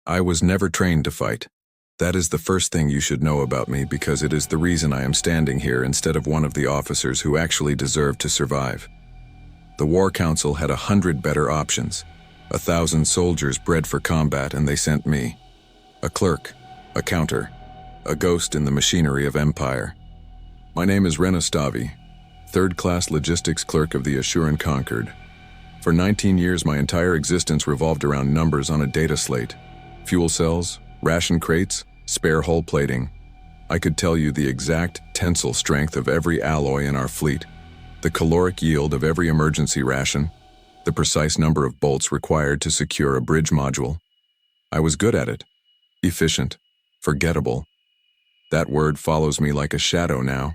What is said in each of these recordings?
I was never trained to fight. That is the first thing you should know about me because it is the reason I am standing here instead of one of the officers who actually deserved to survive. The War Council had 100 better options. 1,000 soldiers bred for combat, and they sent me. A clerk, a counter, a ghost in the machinery of empire. My name is Renostavi, third-class logistics clerk of the Assuran Concord. For 19 years, my entire existence revolved around numbers on a data slate. Fuel cells, ration crates, spare hull plating. I could tell you the exact tensile strength of every alloy in our fleet, the caloric yield of every emergency ration, the precise number of bolts required to secure a bridge module. I was good at it. Efficient. Forgettable. That word follows me like a shadow now.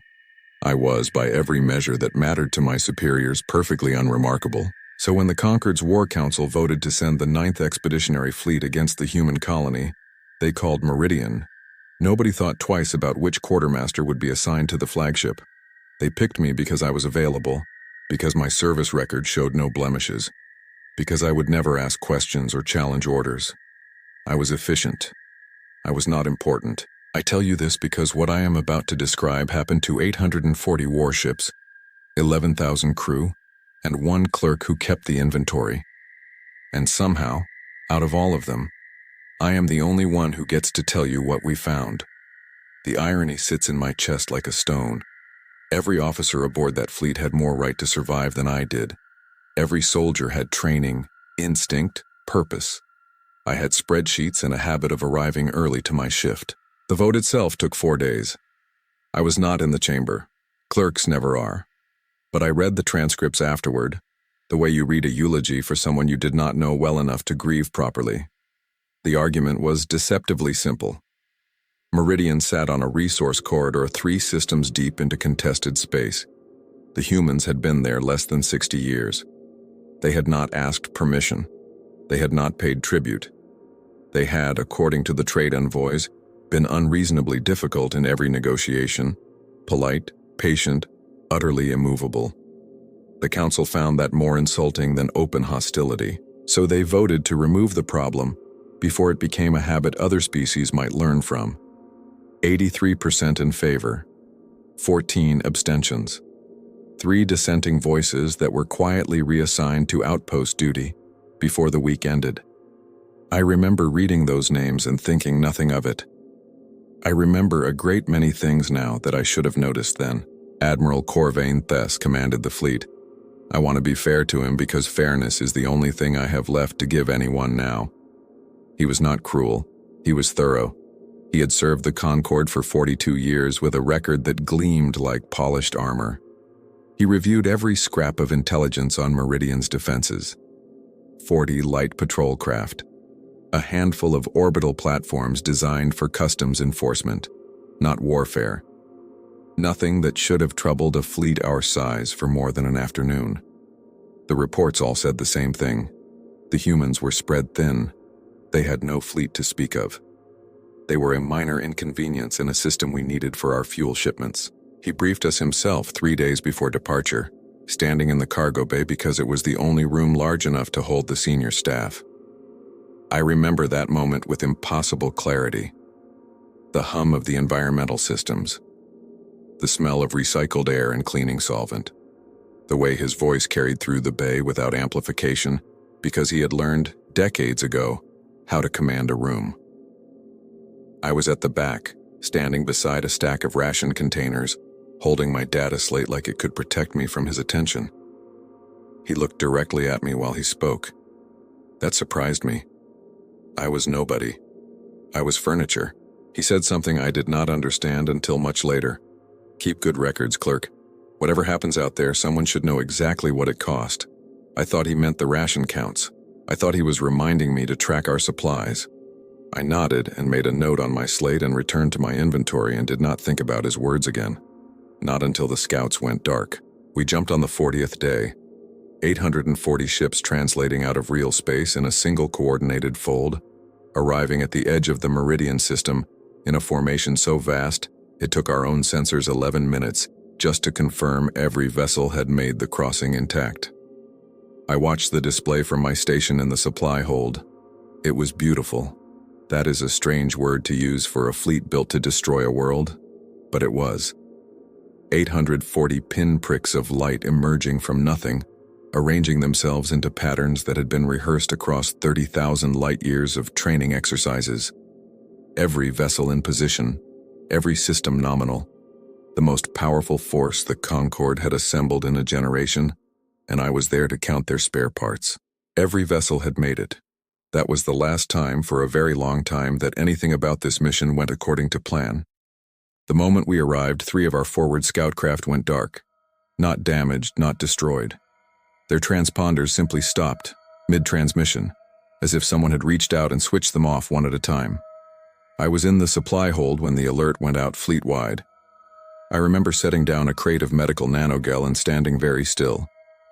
I was, by every measure that mattered to my superiors, perfectly unremarkable. So when the Concord's War Council voted to send the 9th Expeditionary Fleet against the human colony, they called Meridian, nobody thought twice about which quartermaster would be assigned to the flagship. They picked me because I was available, because my service record showed no blemishes, because I would never ask questions or challenge orders. I was efficient. I was not important. I tell you this because what I am about to describe happened to 840 warships, 11,000 crew, and one clerk who kept the inventory. And somehow, out of all of them, I am the only one who gets to tell you what we found. The irony sits in my chest like a stone. Every officer aboard that fleet had more right to survive than I did. Every soldier had training, instinct, purpose. I had spreadsheets and a habit of arriving early to my shift. The vote itself took 4 days. I was not in the chamber. Clerks never are. But I read the transcripts afterward, the way you read a eulogy for someone you did not know well enough to grieve properly. The argument was deceptively simple. Meridian sat on a resource corridor 3 systems deep into contested space. The humans had been there less than 60 years. They had not asked permission. They had not paid tribute. They had, according to the trade envoys, been unreasonably difficult in every negotiation, polite, patient, utterly immovable. The council found that more insulting than open hostility, so they voted to remove the problem before it became a habit other species might learn from. 83% in favor, 14 abstentions, 3 dissenting voices that were quietly reassigned to outpost duty before the week ended. I remember reading those names and thinking nothing of it. I remember a great many things now that I should have noticed then. Admiral Corvain Thess commanded the fleet. I want to be fair to him because fairness is the only thing I have left to give anyone now. He was not cruel. He was thorough. He had served the Concorde for 42 years with a record that gleamed like polished armor. He reviewed every scrap of intelligence on Meridian's defenses. 40 light patrol craft. A handful of orbital platforms designed for customs enforcement, not warfare. Nothing that should have troubled a fleet our size for more than an afternoon. The reports all said the same thing. The humans were spread thin. They had no fleet to speak of. They were a minor inconvenience in a system we needed for our fuel shipments. He briefed us himself 3 days before departure, standing in the cargo bay because it was the only room large enough to hold the senior staff. I remember that moment with impossible clarity. The hum of the environmental systems. The smell of recycled air and cleaning solvent. The way his voice carried through the bay without amplification because he had learned, decades ago, how to command a room. I was at the back, standing beside a stack of ration containers, holding my data slate like it could protect me from his attention. He looked directly at me while he spoke. That surprised me. I was nobody. I was furniture. He said something I did not understand until much later. Keep good records, clerk. Whatever happens out there, someone should know exactly what it cost. I thought he meant the ration counts. I thought he was reminding me to track our supplies. I nodded and made a note on my slate and returned to my inventory and did not think about his words again. Not until the scouts went dark. We jumped on the 40th day. 840 ships translating out of real space in a single coordinated fold, arriving at the edge of the Meridian system in a formation so vast it took our own sensors 11 minutes just to confirm every vessel had made the crossing intact. I watched the display from my station in the supply hold. It was beautiful. That is a strange word to use for a fleet built to destroy a world, but it was. 840 pinpricks of light emerging from nothing, arranging themselves into patterns that had been rehearsed across 30,000 light-years of training exercises. Every vessel in position, every system nominal, the most powerful force the Concorde had assembled in a generation, and I was there to count their spare parts. Every vessel had made it. That was the last time for a very long time that anything about this mission went according to plan. The moment we arrived, 3 of our forward scout craft went dark. Not damaged, not destroyed. Their transponders simply stopped, mid-transmission, as if someone had reached out and switched them off one at a time. I was in the supply hold when the alert went out fleet-wide. I remember setting down a crate of medical nanogel and standing very still,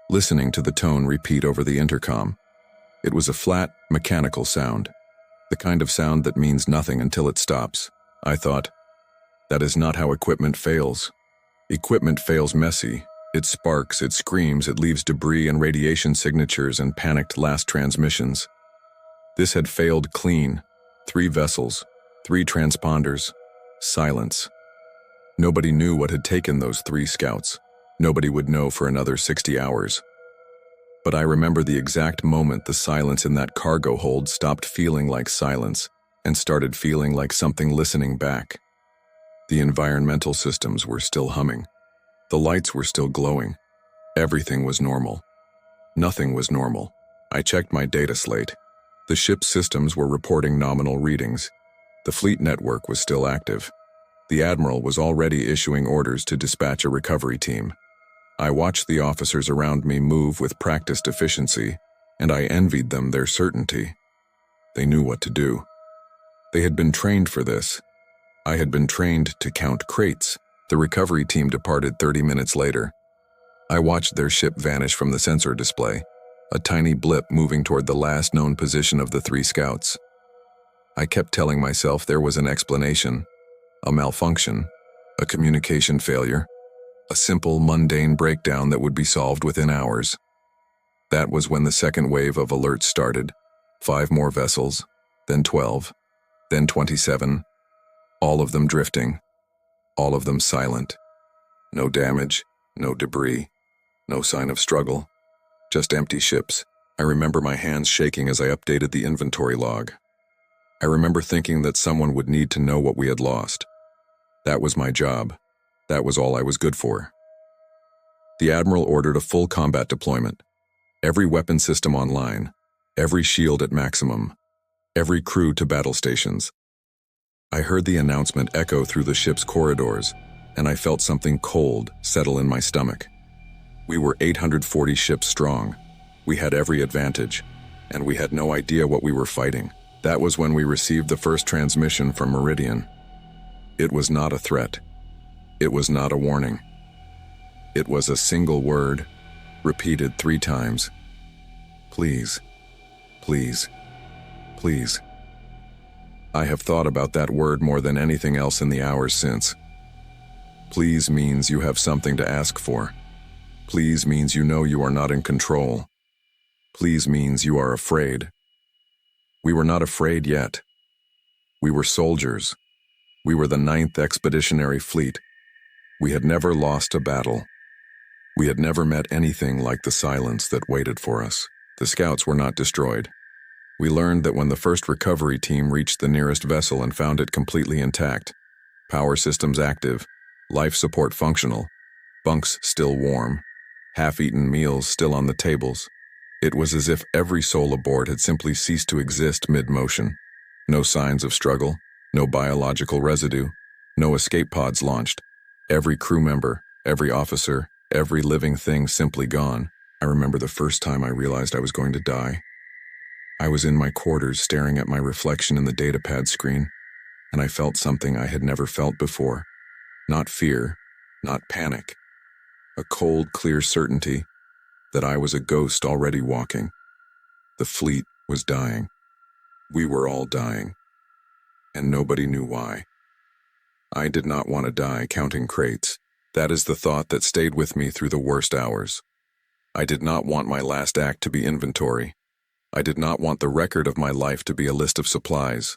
listening to the tone repeat over the intercom. It was a flat, mechanical sound, the kind of sound that means nothing until it stops. I thought, that is not how equipment fails. Equipment fails messy. It sparks, it screams, it leaves debris and radiation signatures and panicked last transmissions. This had failed clean. 3 vessels, 3 transponders, silence. Nobody knew what had taken those 3 scouts. Nobody would know for another 60 hours. But I remember the exact moment the silence in that cargo hold stopped feeling like silence and started feeling like something listening back. The environmental systems were still humming. The lights were still glowing. Everything was normal. Nothing was normal. I checked my data slate. The ship's systems were reporting nominal readings. The fleet network was still active. The admiral was already issuing orders to dispatch a recovery team. I watched the officers around me move with practiced efficiency, and I envied them their certainty. They knew what to do. They had been trained for this. I had been trained to count crates. The recovery team departed 30 minutes later. I watched their ship vanish from the sensor display, a tiny blip moving toward the last known position of the 3 scouts. I kept telling myself there was an explanation, a malfunction, a communication failure, a simple, mundane breakdown that would be solved within hours. That was when the second wave of alerts started. 5 more vessels, then 12, then 27, all of them drifting, all of them silent. No damage, no debris, no sign of struggle, just empty ships. I remember my hands shaking as I updated the inventory log. I remember thinking that someone would need to know what we had lost. That was my job. That was all I was good for. The Admiral ordered a full combat deployment. Every weapon system online, every shield at maximum, every crew to battle stations. I heard the announcement echo through the ship's corridors, and I felt something cold settle in my stomach. We were 840 ships strong. We had every advantage, and we had no idea what we were fighting. That was when we received the first transmission from Meridian. It was not a threat. It was not a warning. It was a single word, repeated 3 times. Please, please, please. I have thought about that word more than anything else in the hours since. Please means you have something to ask for. Please means you know you are not in control. Please means you are afraid. We were not afraid yet. We were soldiers. We were the 9th Expeditionary Fleet. We had never lost a battle. We had never met anything like the silence that waited for us. The scouts were not destroyed. We learned that when the first recovery team reached the nearest vessel and found it completely intact, power systems active, life support functional, bunks still warm, half-eaten meals still on the tables, it was as if every soul aboard had simply ceased to exist mid-motion. No signs of struggle, no biological residue, no escape pods launched. Every crew member, every officer, every living thing simply gone. I remember the first time I realized I was going to die. I was in my quarters staring at my reflection in the datapad screen, and I felt something I had never felt before. Not fear, not panic. A cold, clear certainty that I was a ghost already walking. The fleet was dying. We were all dying, and nobody knew why. I did not want to die counting crates. That is the thought that stayed with me through the worst hours. I did not want my last act to be inventory. I did not want the record of my life to be a list of supplies.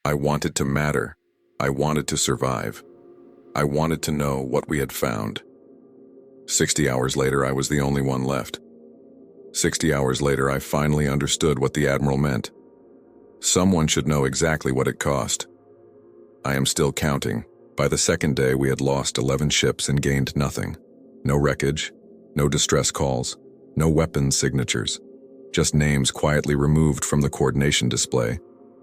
I wanted to matter. I wanted to survive. I wanted to know what we had found. 60 hours later, I was the only one left. 60 hours later, I finally understood what the Admiral meant. Someone should know exactly what it cost. I am still counting. By the second day, we had lost 11 ships and gained nothing. No wreckage, no distress calls, no weapons signatures. Just names quietly removed from the coordination display,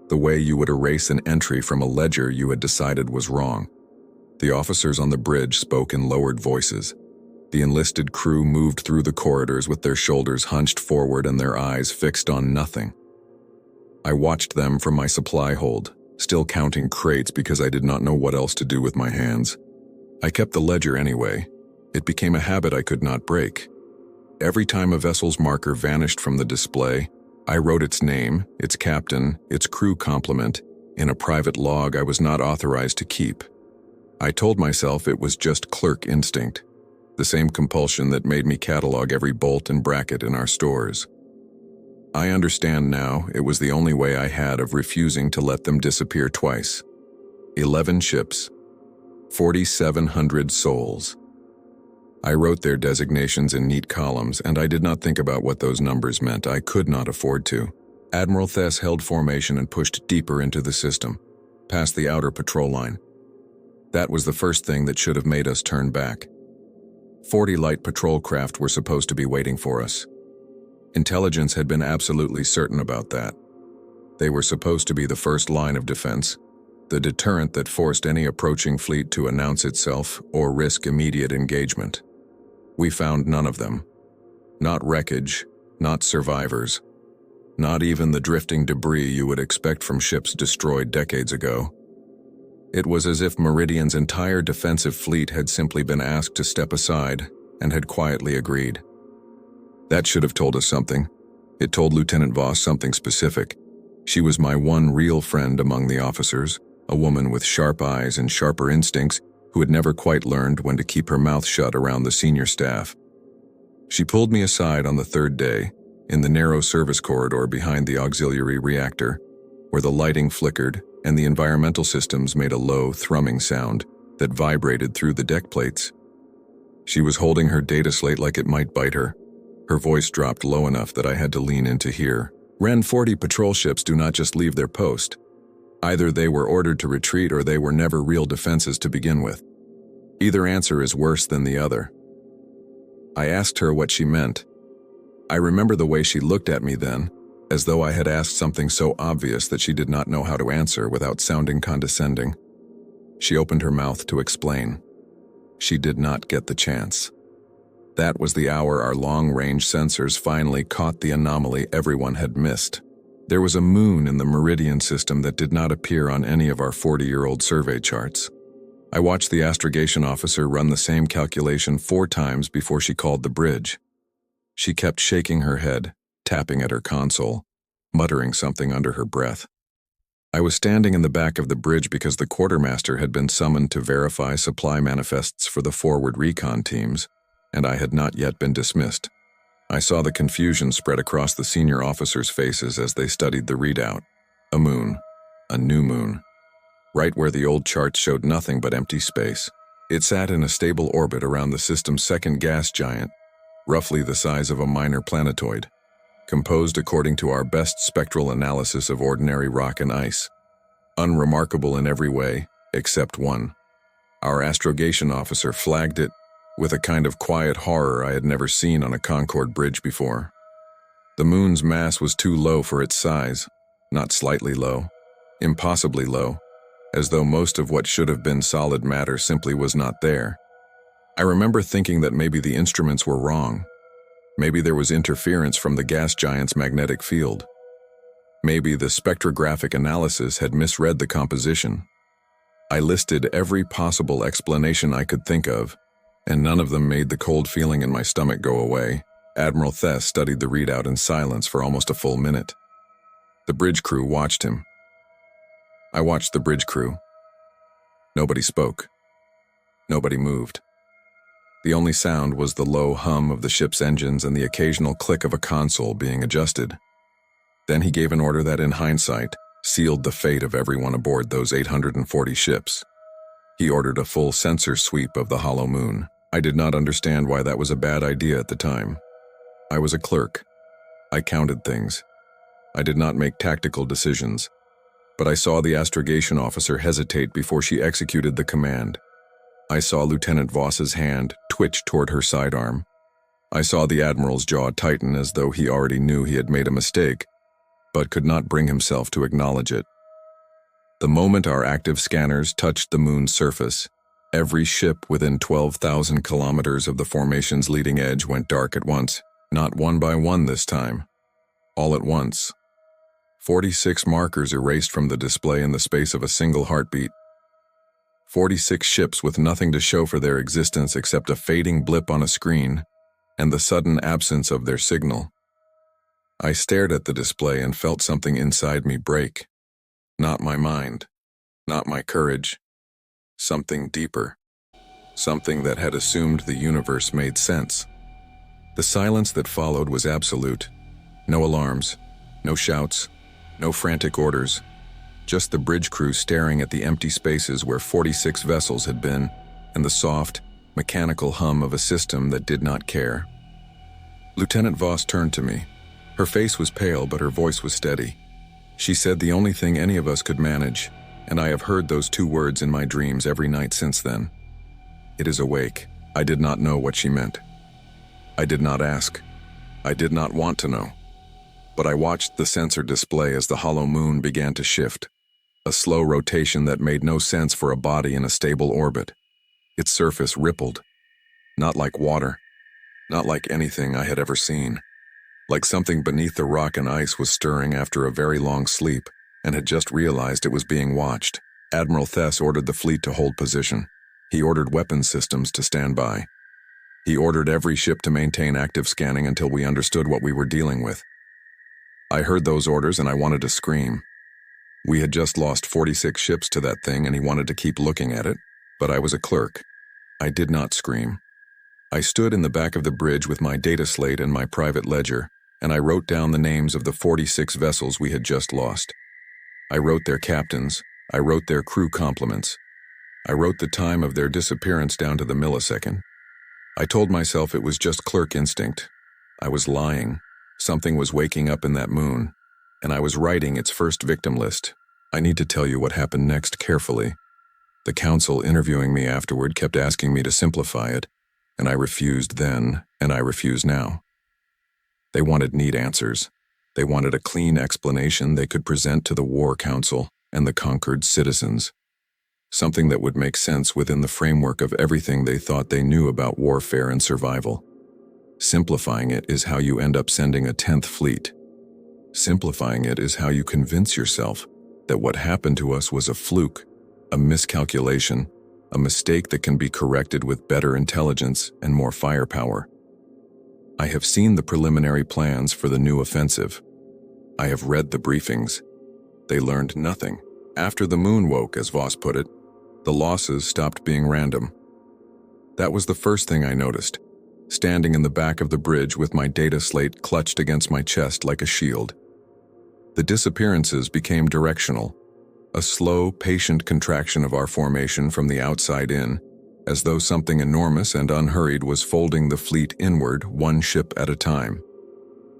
the way you would erase an entry from a ledger you had decided was wrong. The officers on the bridge spoke in lowered voices. The enlisted crew moved through the corridors with their shoulders hunched forward and their eyes fixed on nothing. I watched them from my supply hold, still counting crates because I did not know what else to do with my hands. I kept the ledger anyway. It became a habit I could not break. Every time a vessel's marker vanished from the display, I wrote its name, its captain, its crew complement, in a private log I was not authorized to keep. I told myself it was just clerk instinct, the same compulsion that made me catalog every bolt and bracket in our stores. I understand now it was the only way I had of refusing to let them disappear twice. 11 ships, 4,700 souls. I wrote their designations in neat columns, and I did not think about what those numbers meant. I could not afford to. Admiral Thess held formation and pushed deeper into the system, past the outer patrol line. That was the first thing that should have made us turn back. 40 light patrol craft were supposed to be waiting for us. Intelligence had been absolutely certain about that. They were supposed to be the first line of defense, the deterrent that forced any approaching fleet to announce itself or risk immediate engagement. We found none of them. Not wreckage, not survivors, not even the drifting debris you would expect from ships destroyed decades ago. It was as if Meridian's entire defensive fleet had simply been asked to step aside and had quietly agreed. That should have told us something. It told Lieutenant Voss something specific. She was my one real friend among the officers, a woman with sharp eyes and sharper instincts who had never quite learned when to keep her mouth shut around the senior staff. She pulled me aside on the third day, in the narrow service corridor behind the auxiliary reactor, where the lighting flickered and the environmental systems made a low, thrumming sound that vibrated through the deck plates. She was holding her data slate like it might bite her. Her voice dropped low enough that I had to lean in to hear. Ren 40 patrol ships do not just leave their post. Either they were ordered to retreat or they were never real defenses to begin with. Either answer is worse than the other. I asked her what she meant. I remember the way she looked at me then, as though I had asked something so obvious that she did not know how to answer without sounding condescending. She opened her mouth to explain. She did not get the chance. That was the hour our long-range sensors finally caught the anomaly everyone had missed. There was a moon in the Meridian system that did not appear on any of our 40-year-old survey charts. I watched the astrogation officer run the same calculation 4 times before she called the bridge. She kept shaking her head, tapping at her console, muttering something under her breath. I was standing in the back of the bridge because the quartermaster had been summoned to verify supply manifests for the forward recon teams, and I had not yet been dismissed. I saw the confusion spread across the senior officers' faces as they studied the readout. A moon. A new moon. Right where the old charts showed nothing but empty space. It sat in a stable orbit around the system's second gas giant, roughly the size of a minor planetoid, composed according to our best spectral analysis of ordinary rock and ice. Unremarkable in every way, except one. Our astrogation officer flagged it with a kind of quiet horror I had never seen on a Concorde bridge before. The moon's mass was too low for its size, not slightly low, impossibly low, as though most of what should have been solid matter simply was not there. I remember thinking that maybe the instruments were wrong. Maybe there was interference from the gas giant's magnetic field. Maybe the spectrographic analysis had misread the composition. I listed every possible explanation I could think of, and none of them made the cold feeling in my stomach go away. Admiral Thess studied the readout in silence for almost a full minute. The bridge crew watched him. I watched the bridge crew. Nobody spoke. Nobody moved. The only sound was the low hum of the ship's engines and the occasional click of a console being adjusted. Then he gave an order that, in hindsight, sealed the fate of everyone aboard those 840 ships. He ordered a full sensor sweep of the hollow moon. I did not understand why that was a bad idea at the time. I was a clerk. I counted things. I did not make tactical decisions, but I saw the astrogation officer hesitate before she executed the command. I saw Lieutenant Voss's hand twitch toward her sidearm. I saw the Admiral's jaw tighten as though he already knew he had made a mistake, but could not bring himself to acknowledge it. The moment our active scanners touched the moon's surface, every ship within 12,000 kilometers of the formation's leading edge went dark at once, not one by one this time. All at once. 46 markers erased from the display in the space of a single heartbeat. 46 ships with nothing to show for their existence except a fading blip on a screen and the sudden absence of their signal. I stared at the display and felt something inside me break. Not my mind, not my courage. Something deeper. Something that had assumed the universe made sense. The silence that followed was absolute. No alarms, no shouts, no frantic orders. Just the bridge crew staring at the empty spaces where 46 vessels had been, and the soft, mechanical hum of a system that did not care. Lieutenant Voss turned to me. Her face was pale, but her voice was steady. She said the only thing any of us could manage, and I have heard those two words in my dreams every night since then. It is awake. I did not know what she meant. I did not ask. I did not want to know. But I watched the sensor display as the hollow moon began to shift, a slow rotation that made no sense for a body in a stable orbit. Its surface rippled, not like water, not like anything I had ever seen. Like something beneath the rock and ice was stirring after a very long sleep and had just realized it was being watched. Admiral Thess ordered the fleet to hold position. He ordered weapons systems to stand by. He ordered every ship to maintain active scanning until we understood what we were dealing with. I heard those orders and I wanted to scream. We had just lost 46 ships to that thing and he wanted to keep looking at it, but I was a clerk. I did not scream. I stood in the back of the bridge with my data slate and my private ledger, and I wrote down the names of the 46 vessels we had just lost. I wrote their captains. I wrote their crew complements. I wrote the time of their disappearance down to the millisecond. I told myself it was just clerk instinct. I was lying. Something was waking up in that moon, and I was writing its first victim list. I need to tell you what happened next carefully. The counsel interviewing me afterward kept asking me to simplify it, and I refused then, and I refuse now. They wanted neat answers. They wanted a clean explanation they could present to the War Council and the conquered citizens. Something that would make sense within the framework of everything they thought they knew about warfare and survival. Simplifying it is how you end up sending a 10th fleet. Simplifying it is how you convince yourself that what happened to us was a fluke, a miscalculation, a mistake that can be corrected with better intelligence and more firepower. I have seen the preliminary plans for the new offensive. I have read the briefings. They learned nothing. After the moon woke, as Voss put it, the losses stopped being random. That was the first thing I noticed, standing in the back of the bridge with my data slate clutched against my chest like a shield. The disappearances became directional, a slow, patient contraction of our formation from the outside in, as though something enormous and unhurried was folding the fleet inward, one ship at a time.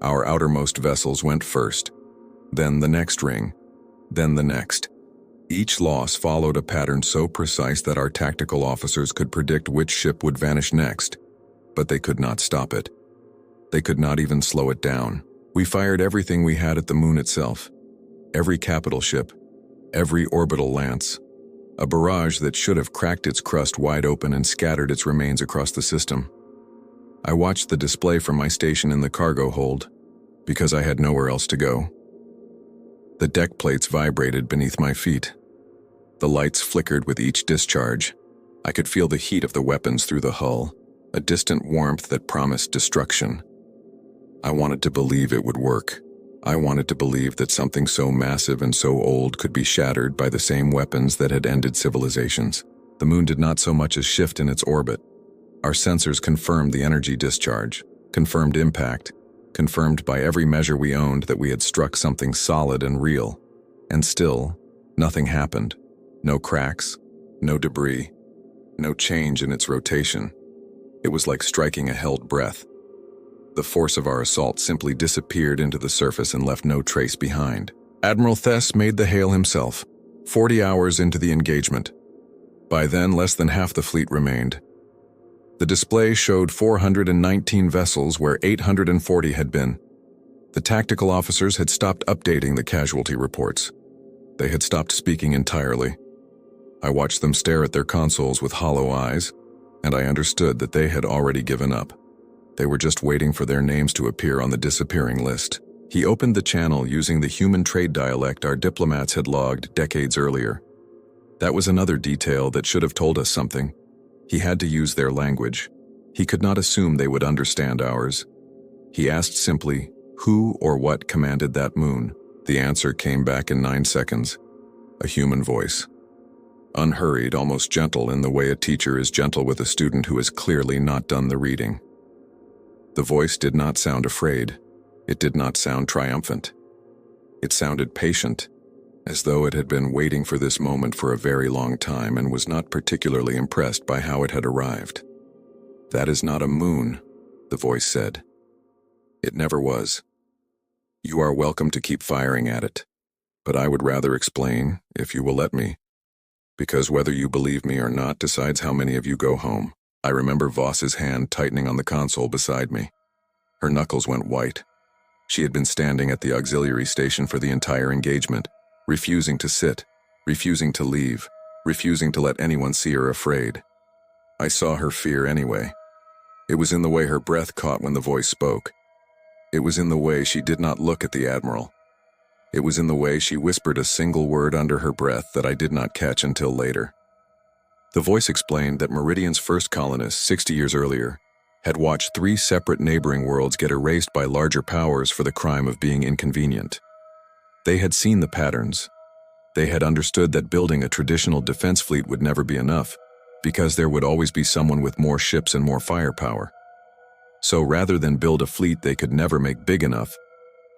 Our outermost vessels went first, then the next ring, then the next. Each loss followed a pattern so precise that our tactical officers could predict which ship would vanish next, but they could not stop it. They could not even slow it down. We fired everything we had at the moon itself, every capital ship, every orbital lance, a barrage that should have cracked its crust wide open and scattered its remains across the system. I watched the display from my station in the cargo hold, because I had nowhere else to go. The deck plates vibrated beneath my feet. The lights flickered with each discharge. I could feel the heat of the weapons through the hull, a distant warmth that promised destruction. I wanted to believe it would work. I wanted to believe that something so massive and so old could be shattered by the same weapons that had ended civilizations. The moon did not so much as shift in its orbit. Our sensors confirmed the energy discharge, confirmed impact, confirmed by every measure we owned that we had struck something solid and real. And still, nothing happened. No cracks, no debris, no change in its rotation. It was like striking a held breath. The force of our assault simply disappeared into the surface and left no trace behind. Admiral Thess made the hail himself, 40 hours into the engagement. By then, less than half the fleet remained. The display showed 419 vessels where 840 had been. The tactical officers had stopped updating the casualty reports. They had stopped speaking entirely. I watched them stare at their consoles with hollow eyes, and I understood that they had already given up. They were just waiting for their names to appear on the disappearing list. He opened the channel using the human trade dialect our diplomats had logged decades earlier. That was another detail that should have told us something. He had to use their language. He could not assume they would understand ours. He asked simply, who or what commanded that moon? The answer came back in 9 seconds. A human voice. Unhurried, almost gentle in the way a teacher is gentle with a student who has clearly not done the reading. The voice did not sound afraid. It did not sound triumphant. It sounded patient, as though it had been waiting for this moment for a very long time and was not particularly impressed by how it had arrived. "That is not a moon," the voice said. "It never was. You are welcome to keep firing at it, but I would rather explain, if you will let me, because whether you believe me or not decides how many of you go home." I remember Voss's hand tightening on the console beside me. Her knuckles went white. She had been standing at the auxiliary station for the entire engagement, refusing to sit, refusing to leave, refusing to let anyone see her afraid. I saw her fear anyway. It was in the way her breath caught when the voice spoke. It was in the way she did not look at the Admiral. It was in the way she whispered a single word under her breath that I did not catch until later. The voice explained that Meridian's first colonists, 60 years earlier, had watched 3 separate neighboring worlds get erased by larger powers for the crime of being inconvenient. They had seen the patterns. They had understood that building a traditional defense fleet would never be enough, because there would always be someone with more ships and more firepower. So rather than build a fleet they could never make big enough,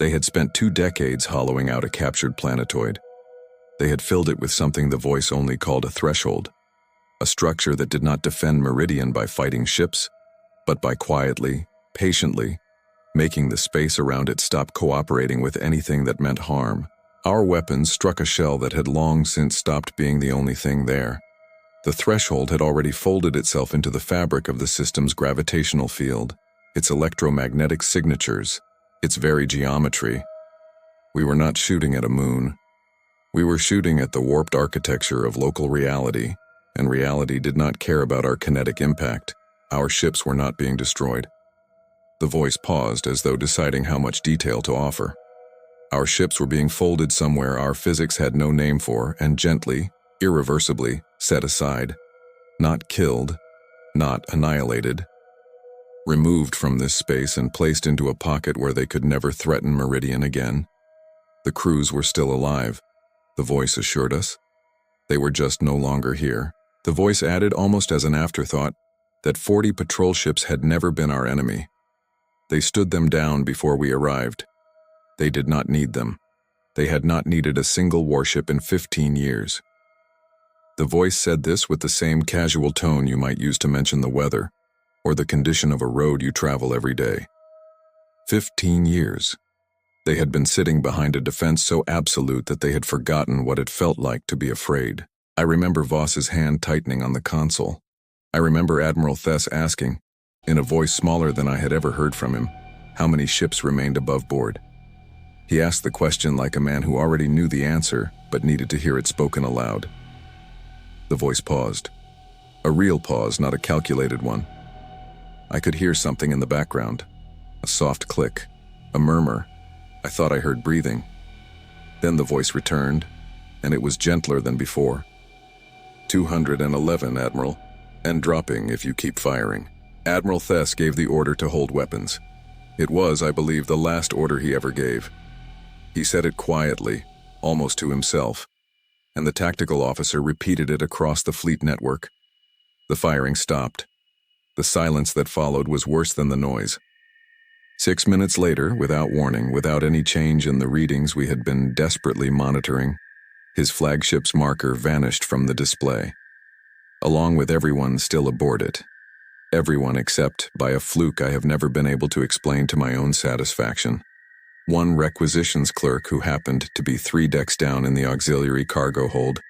they had spent 2 decades hollowing out a captured planetoid. They had filled it with something the voice only called a threshold, a structure that did not defend Meridian by fighting ships, but by quietly, patiently, making the space around it stop cooperating with anything that meant harm. Our weapons struck a shell that had long since stopped being the only thing there. The threshold had already folded itself into the fabric of the system's gravitational field, its electromagnetic signatures, its very geometry. We were not shooting at a moon. We were shooting at the warped architecture of local reality, and reality did not care about our kinetic impact. Our ships were not being destroyed. The voice paused as though deciding how much detail to offer. Our ships were being folded somewhere our physics had no name for and gently, irreversibly, set aside. Not killed, not annihilated. Removed from this space and placed into a pocket where they could never threaten Meridian again. The crews were still alive, the voice assured us. They were just no longer here. The voice added, almost as an afterthought, that 40 patrol ships had never been our enemy. They stood them down before we arrived. They did not need them. They had not needed a single warship in 15 years. The voice said this with the same casual tone you might use to mention the weather, or the condition of a road you travel every day. 15 years. They had been sitting behind a defense so absolute that they had forgotten what it felt like to be afraid. I remember Voss's hand tightening on the console. I remember Admiral Thess asking, in a voice smaller than I had ever heard from him, how many ships remained above board. He asked the question like a man who already knew the answer, but needed to hear it spoken aloud. The voice paused. A real pause, not a calculated one. I could hear something in the background. A soft click. A murmur. I thought I heard breathing. Then the voice returned, and it was gentler than before. 211, Admiral, and dropping if you keep firing. Admiral Thess gave the order to hold weapons. It was, I believe, the last order he ever gave. He said it quietly, almost to himself, and the tactical officer repeated it across the fleet network. The firing stopped. The silence that followed was worse than the noise. 6 minutes later, without warning, without any change in the readings we had been desperately monitoring, His flagship's marker vanished from the display, along with everyone still aboard it. Everyone except, by a fluke I have never been able to explain to my own satisfaction, one requisitions clerk who happened to be 3 decks down in the auxiliary cargo hold,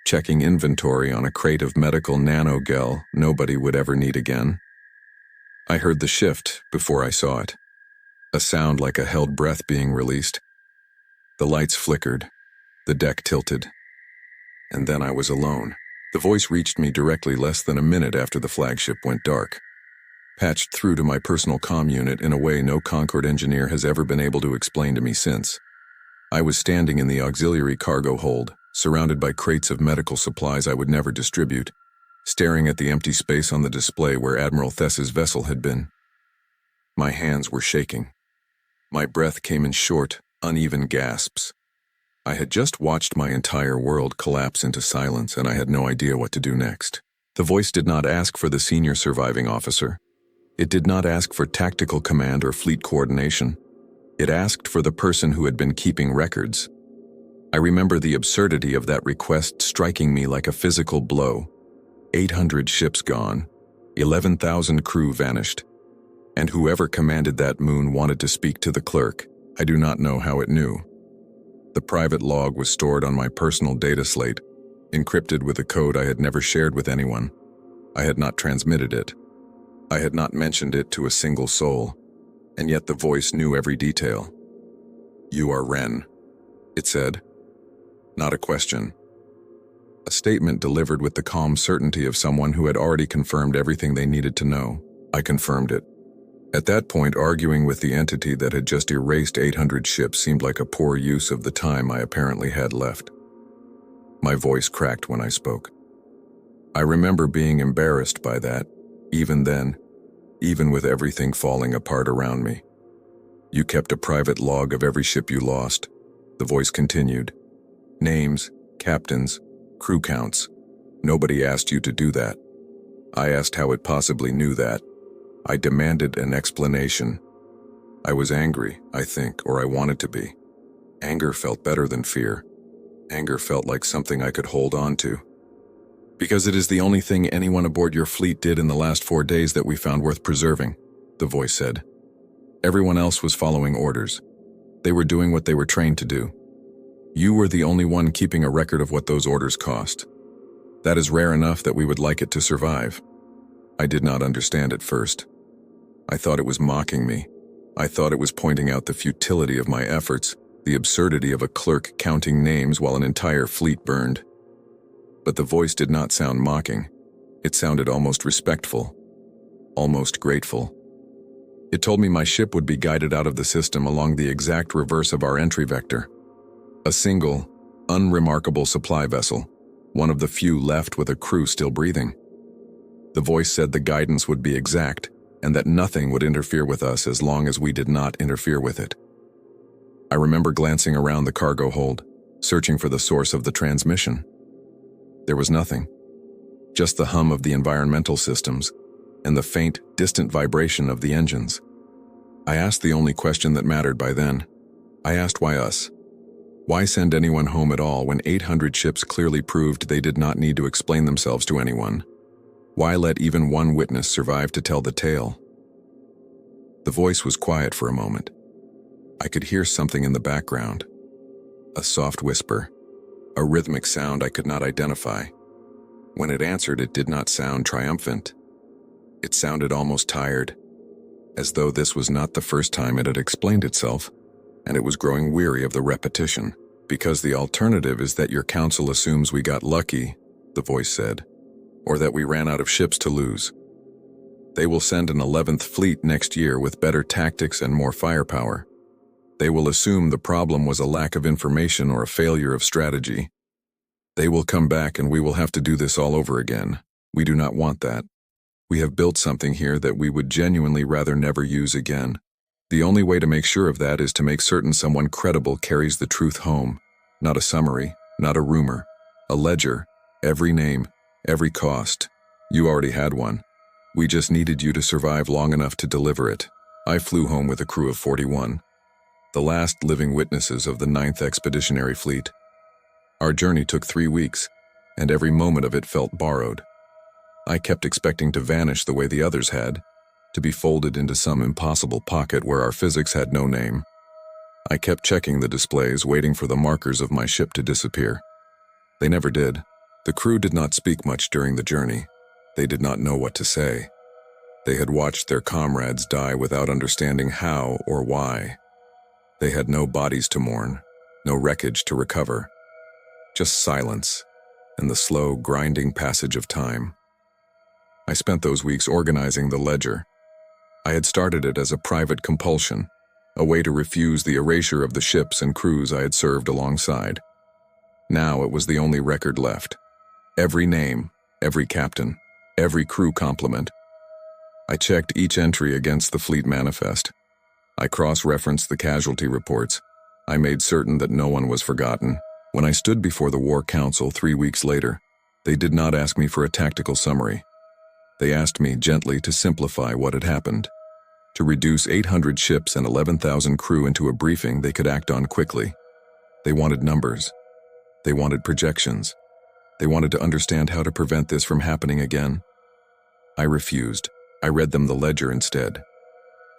checking inventory on a crate of medical nanogel nobody would ever need again. I heard the shift before I saw it, a sound like a held breath being released. The lights flickered, the deck tilted, and then I was alone. The voice reached me directly less than a minute after the flagship went dark, patched through to my personal comm unit in a way no Concorde engineer has ever been able to explain to me since. I was standing in the auxiliary cargo hold, surrounded by crates of medical supplies I would never distribute, staring at the empty space on the display where Admiral Thess's vessel had been. My hands were shaking. My breath came in short, uneven gasps. I had just watched my entire world collapse into silence, and I had no idea what to do next. The voice did not ask for the senior surviving officer. It did not ask for tactical command or fleet coordination. It asked for the person who had been keeping records. I remember the absurdity of that request striking me like a physical blow. 800 ships gone, 11,000 crew vanished, and whoever commanded that moon wanted to speak to the clerk. I do not know how it knew. The private log was stored on my personal data slate, encrypted with a code I had never shared with anyone. I had not transmitted it. I had not mentioned it to a single soul, and yet the voice knew every detail. "You are Wren," it said. Not a question. A statement delivered with the calm certainty of someone who had already confirmed everything they needed to know. I confirmed it. At that point, arguing with the entity that had just erased 800 ships seemed like a poor use of the time I apparently had left. My voice cracked when I spoke. I remember being embarrassed by that, even then, even with everything falling apart around me. "You kept a private log of every ship you lost," the voice continued. "Names, captains, crew counts. Nobody asked you to do that. I asked how it possibly knew that. I demanded an explanation. I was angry, I think, or I wanted to be. Anger felt better than fear. Anger felt like something I could hold on to. Because it is the only thing anyone aboard your fleet did in the last 4 days that we found worth preserving," the voice said. "Everyone else was following orders. They were doing what they were trained to do. You were the only one keeping a record of what those orders cost. That is rare enough that we would like it to survive." I did not understand at first. I thought it was mocking me. I thought it was pointing out the futility of my efforts, the absurdity of a clerk counting names while an entire fleet burned. But the voice did not sound mocking. It sounded almost respectful, almost grateful. It told me my ship would be guided out of the system along the exact reverse of our entry vector. A single, unremarkable supply vessel, one of the few left with a crew still breathing. The voice said the guidance would be exact, and that nothing would interfere with us as long as we did not interfere with it. I remember glancing around the cargo hold, searching for the source of the transmission. There was nothing. Just the hum of the environmental systems and the faint, distant vibration of the engines. I asked the only question that mattered by then. I asked why us? Why send anyone home at all when 800 ships clearly proved they did not need to explain themselves to anyone? Why let even one witness survive to tell the tale? The voice was quiet for a moment. I could hear something in the background. A soft whisper, a rhythmic sound I could not identify. When it answered, it did not sound triumphant. It sounded almost tired, as though this was not the first time it had explained itself, and it was growing weary of the repetition. "Because the alternative is that your council assumes we got lucky," the voice said, "or that we ran out of ships to lose. They will send an 11th fleet next year with better tactics and more firepower. They will assume the problem was a lack of information or a failure of strategy. They will come back and we will have to do this all over again. We do not want that. We have built something here that we would genuinely rather never use again. The only way to make sure of that is to make certain someone credible carries the truth home. Not a summary, not a rumor. A ledger, every name, every cost. You already had one. We just needed you to survive long enough to deliver it." I flew home with a crew of 41, the last living witnesses of the 9th Expeditionary Fleet. Our journey took 3 weeks, and every moment of it felt borrowed. I kept expecting to vanish the way the others had, to be folded into some impossible pocket where our physics had no name. I kept checking the displays, waiting for the markers of my ship to disappear. They never did. The crew did not speak much during the journey. They did not know what to say. They had watched their comrades die without understanding how or why. They had no bodies to mourn, no wreckage to recover. Just silence and the slow, grinding passage of time. I spent those weeks organizing the ledger. I had started it as a private compulsion, a way to refuse the erasure of the ships and crews I had served alongside. Now it was the only record left. Every name, every captain, every crew complement. I checked each entry against the fleet manifest. I cross-referenced the casualty reports. I made certain that no one was forgotten. When I stood before the War Council 3 weeks later, they did not ask me for a tactical summary. They asked me gently to simplify what had happened, to reduce 800 ships and 11,000 crew into a briefing they could act on quickly. They wanted numbers. They wanted projections. They wanted to understand how to prevent this from happening again. I refused. I read them the ledger instead.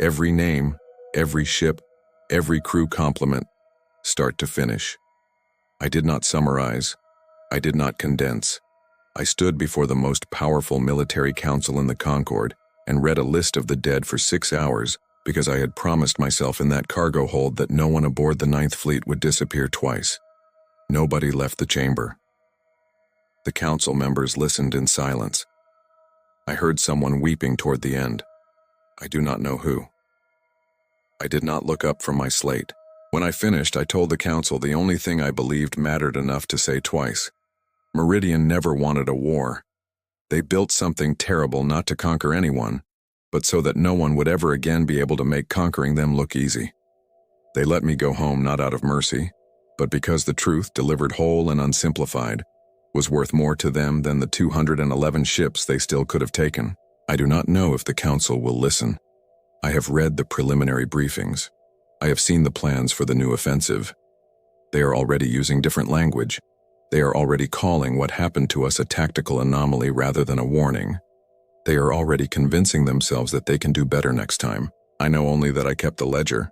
Every name, every ship, every crew complement, start to finish. I did not summarize. I did not condense. I stood before the most powerful military council in the Concorde and read a list of the dead for 6 hours because I had promised myself in that cargo hold that no one aboard the Ninth Fleet would disappear twice. Nobody left the chamber. The council members listened in silence. I heard someone weeping toward the end. I do not know who. I did not look up from my slate. When I finished, I told the council the only thing I believed mattered enough to say twice. Meridian never wanted a war. They built something terrible not to conquer anyone, but so that no one would ever again be able to make conquering them look easy. They let me go home not out of mercy, but because the truth, delivered whole and unsimplified, was worth more to them than the 211 ships they still could have taken. I do not know if the council will listen. I have read the preliminary briefings. I have seen the plans for the new offensive. They are already using different language. They are already calling what happened to us a tactical anomaly rather than a warning. They are already convincing themselves that they can do better next time. I know only that I kept the ledger.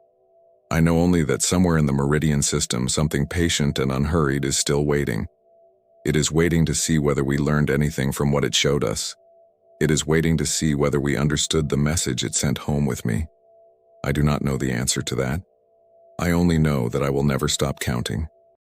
I know only that somewhere in the Meridian system something patient and unhurried is still waiting. It is waiting to see whether we learned anything from what it showed us. It is waiting to see whether we understood the message it sent home with me. I do not know the answer to that. I only know that I will never stop counting.